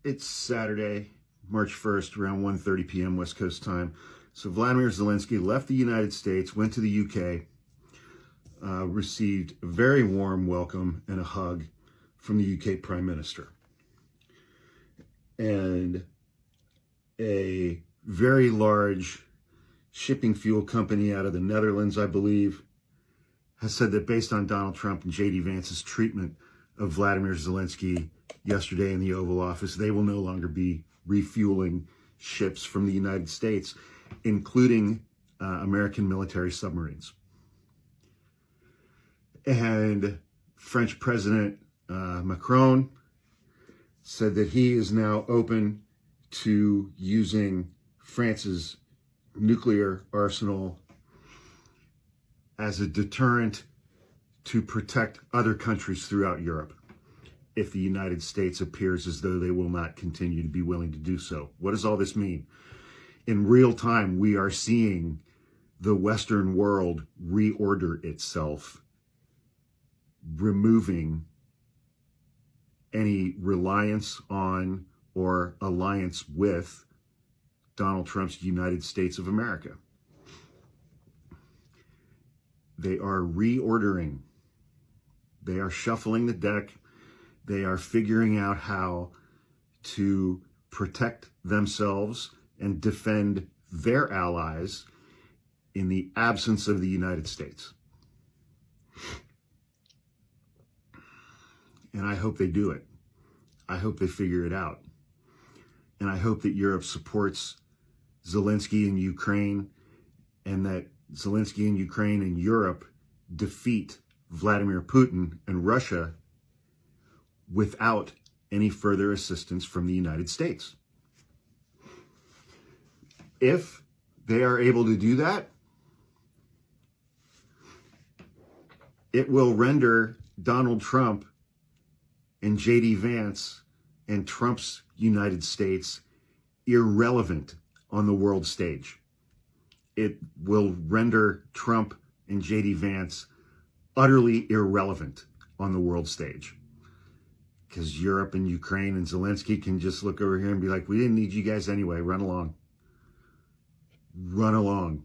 It's Saturday, March 1st, around 1:30 p.m. West Coast time. So Vladimir Zelensky left the United States, went to the UK, received a very warm welcome and a hug from the UK Prime Minister. And a very large shipping fuel company out of the Netherlands, I believe, has said that based on Donald Trump and J.D. Vance's treatment of Vladimir Zelensky yesterday in the Oval Office, they will no longer be refueling ships from the United States, including American military submarines. And French President Macron said that he is now open to using France's nuclear arsenal as a deterrent to protect other countries throughout Europe if the United States appears as though they will not continue to be willing to do so. What does all this mean? In real time, we are seeing the Western world reorder itself, removing any reliance on or alliance with Donald Trump's United States of America. They are reordering. They are shuffling the deck. They are figuring out how to protect themselves and defend their allies in the absence of the United States. And I hope they do it. I hope they figure it out. And I hope that Europe supports Zelensky in Ukraine, and that Zelensky in Ukraine and Europe defeat Vladimir Putin and Russia without any further assistance from the United States. If they are able to do that, it will render Donald Trump and J.D. Vance and Trump's United States irrelevant on the world stage. It will render Trump and J.D. Vance utterly irrelevant on the world stage. Because Europe and Ukraine and Zelensky can just look over here and be like, we didn't need you guys anyway, run along. Run along.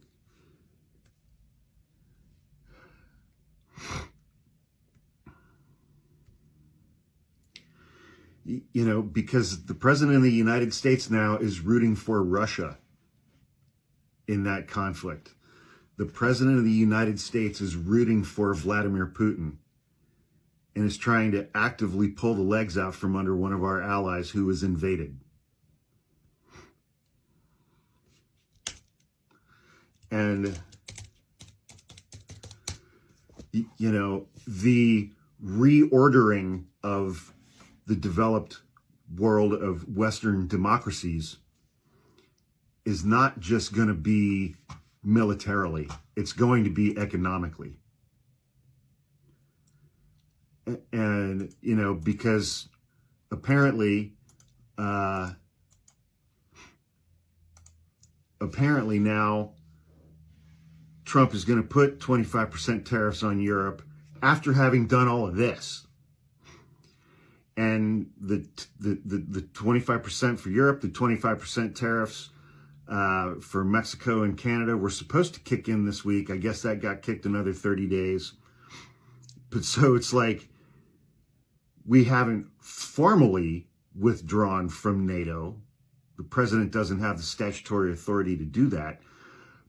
You know, because the president of the United States now is rooting for Russia in that conflict. The president of the United States is rooting for Vladimir Putin and is trying to actively pull the legs out from under one of our allies who is invaded. And, you know, the reordering of the developed world of Western democracies is not just going to be militarily, it's going to be economically. And, you know, because apparently now Trump is going to put 25% tariffs on Europe after having done all of this. And the 25% for Europe, the 25% tariffs for Mexico and Canada were supposed to kick in this week. I guess that got kicked another 30 days. But so it's like we haven't formally withdrawn from NATO. The president doesn't have the statutory authority to do that.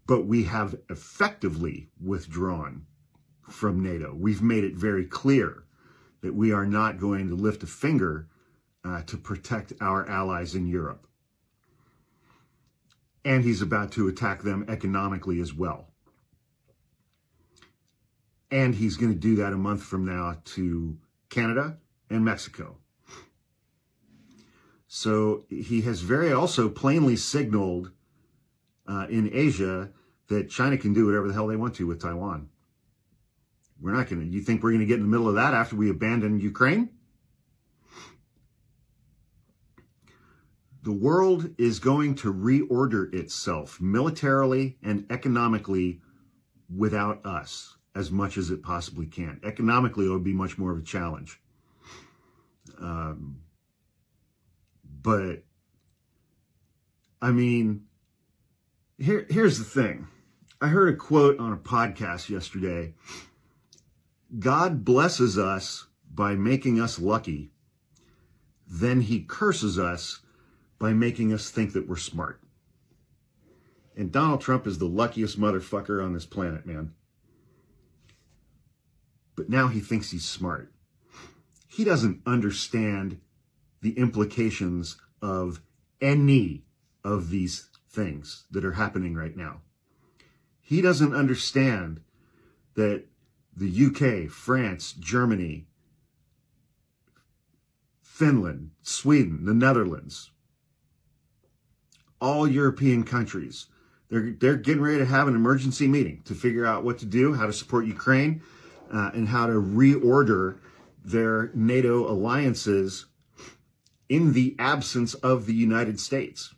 But we have effectively withdrawn from NATO. We've made it very clear that we are not going to lift a finger to protect our allies in Europe. And he's about to attack them economically as well. And he's going to do that a month from now to Canada and Mexico. So he has very also plainly signaled in Asia that China can do whatever the hell they want to with Taiwan. We're not going to. You think we're going to get in the middle of that after we abandon Ukraine? The world is going to reorder itself militarily and economically without us as much as it possibly can. Economically, it would be much more of a challenge. But, I mean, here's the thing. I heard a quote on a podcast yesterday. God blesses us by making us lucky. Then he curses us by making us think that we're smart. And Donald Trump is the luckiest motherfucker on this planet, man. But now he thinks he's smart. He doesn't understand the implications of any of these things that are happening right now. He doesn't understand that the UK, France, Germany, Finland, Sweden, the Netherlands, all European countries, they're getting ready to have an emergency meeting to figure out what to do, how to support Ukraine, and how to reorder their NATO alliances in the absence of the United States.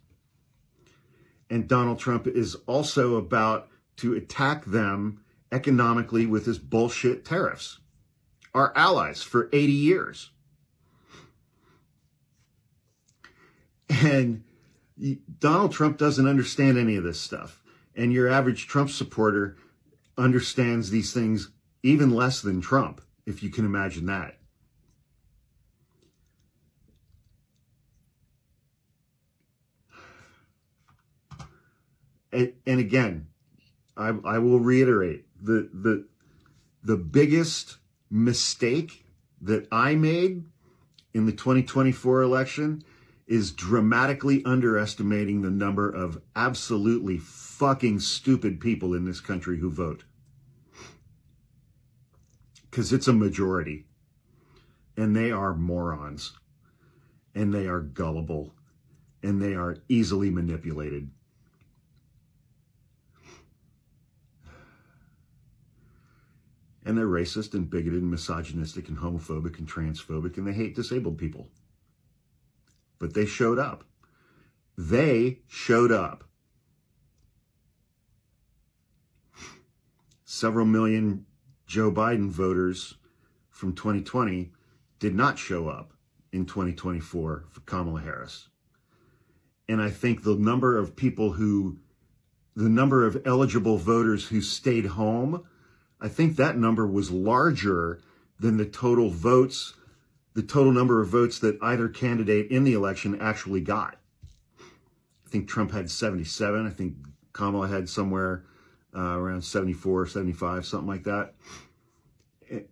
And Donald Trump is also about to attack them economically with his bullshit tariffs. Our allies for 80 years. And Donald Trump doesn't understand any of this stuff. And your average Trump supporter understands these things even less than Trump, if you can imagine that. And again, I will reiterate, the biggest mistake that I made in the 2024 election is dramatically underestimating the number of absolutely fucking stupid people in this country who vote. Because it's a majority. And they are morons. And they are gullible. And they are easily manipulated. And they're racist and bigoted and misogynistic and homophobic and transphobic, and they hate disabled people. But they showed up. They showed up. Several million Joe Biden voters from 2020 did not show up in 2024 for Kamala Harris. And I think the number of eligible voters who stayed home, I think that number was larger than the total number of votes that either candidate in the election actually got. I think Trump had 77. I think Kamala had somewhere around 74, 75, something like that.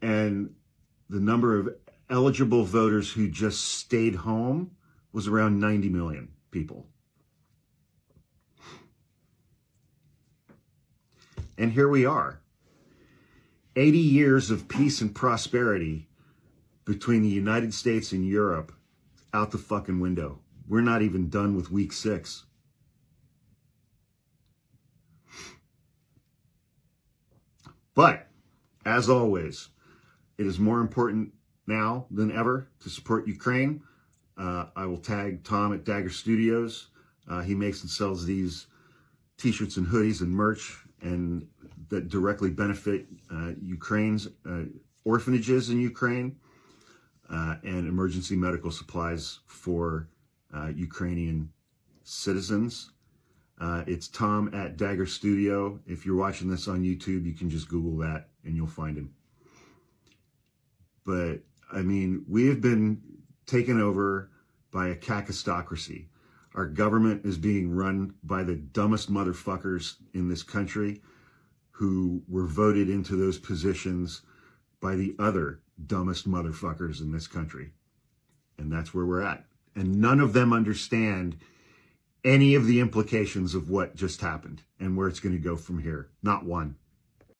And the number of eligible voters who just stayed home was around 90 million people. And here we are. 80 years of peace and prosperity between the United States and Europe out the fucking window. We're not even done with week 6. But, as always, it is more important now than ever to support Ukraine. I will tag Tom at Dagger Studios. He makes and sells these t-shirts and hoodies and merch and that directly benefit Ukraine's orphanages in Ukraine and emergency medical supplies for Ukrainian citizens. It's Tom at Dagger Studio. If you're watching this on YouTube, you can just Google that and you'll find him. But, I mean, we have been taken over by a kakistocracy. Our government is being run by the dumbest motherfuckers in this country who were voted into those positions by the other dumbest motherfuckers in this country. And that's where we're at. And none of them understand any of the implications of what just happened and where it's going to go from here. Not one.